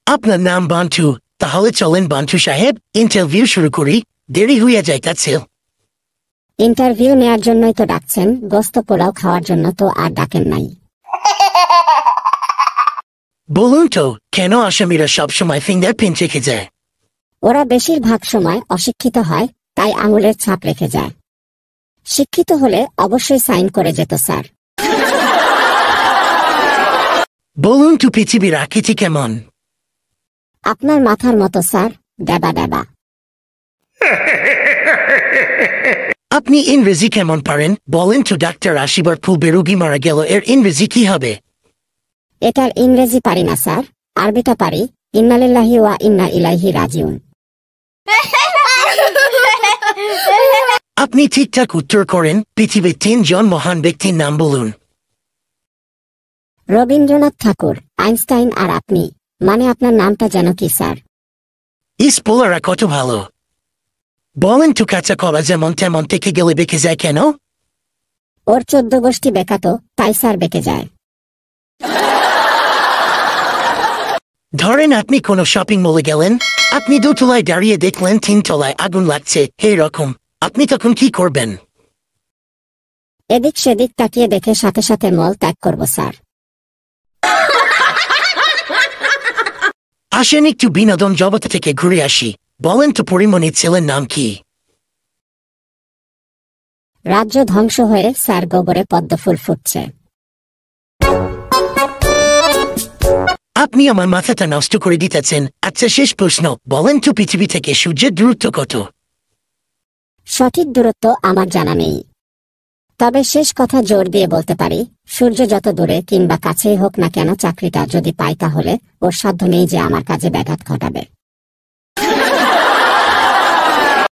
আপনার নাম বান্টু, তাহলে চলেন বান্টু সাহেব ইন্টারভিউ শুরু করি, দেরি হইয়া যাইতাছে। ইন্টারভিউ নেয়ার জন্যই তো ডাকছেন, গোস্ত পোলাও খাওয়ার জন্য তো আর ডাকেন নাই। বলুন তো, কেন আসামিরা সবসময় ফিঙ্গারপ্রিন্ট রেখে যায়? ওরা বেশিরভাগ সময় অশিক্ষিত হয়, তাই আঙুলের ছাপ রেখে যায়। শিক্ষিত হলে অবশ্যই সাইন করে যেত স্যার। বলুন তো, পৃথিবীর আকৃতি কেমন? আপনার মাথার মতো স্যার, ডেবা ডেবা। আপনি ইংরেজি কেমন পারেন? বলেন তো, ডাক্তার আসিবার পূর্বে রোগী মারা গেল, এর ইংরেজি কি হবে? এটার ইংরেজি পারি না স্যার, আরবিটা পারি। ইন্নালিল্লাহি ওয়া ইন্না ইলাইহি রাজিউন। আপনি ঠিকঠাক উত্তর করেন। পৃথিবীর 3 জন মহান ব্যক্তির নাম বলুন। রবীন্দ্রনাথ ঠাকুর, আইনস্টাইন আর আপনি। মানে আপনার নামটা যেন কি স্যার? স্পোলাররা কত ভালো। বলেন তো, কাঁচা কলা যেমন তেমন থেকে গেলে বেঁকে যায় কেন? ওর 14 গোষ্ঠী বেকাতো, তাই স্যার বেঁকে যায়। ধরেন আপনি কোনো শপিং মলে গেলেন, আপনি 2 তলায় দাঁড়িয়ে দেখলেন 3 তলায় আগুন লাগছে, এই রকম, আপনি তখন কি করবেন? এদিক সেদিক তাকিয়ে দেখে সাথে সাথে মল ত্যাগ করব স্যার। আসেন একটু বিনোদন জগৎ থেকে ঘুরে আসি। বলেন তো, পরিমণির ছেলের নাম কি? রাজ্য ধ্বংস হয়ে স্যার গোবরে পদ্ম ফুল ফুটছে। আপনি আমার মাথাটা নষ্ট করে দিতেছেন। আচ্ছা, শেষ প্রশ্ন, বলেন তো, পৃথিবী থেকে সূর্যের দূরত্ব কত? সঠিক দূরত্ব আমার জানা নেই, তবে শেষ কথা জোর দিয়ে বলতে পারি, সূর্য যত দূরে কিংবা কাছেই হোক না কেন, চাকরিটা যদি পাই তাহলে ওর সাধ্য নেই যে আমার কাজে ব্যাঘাত ঘটাবে।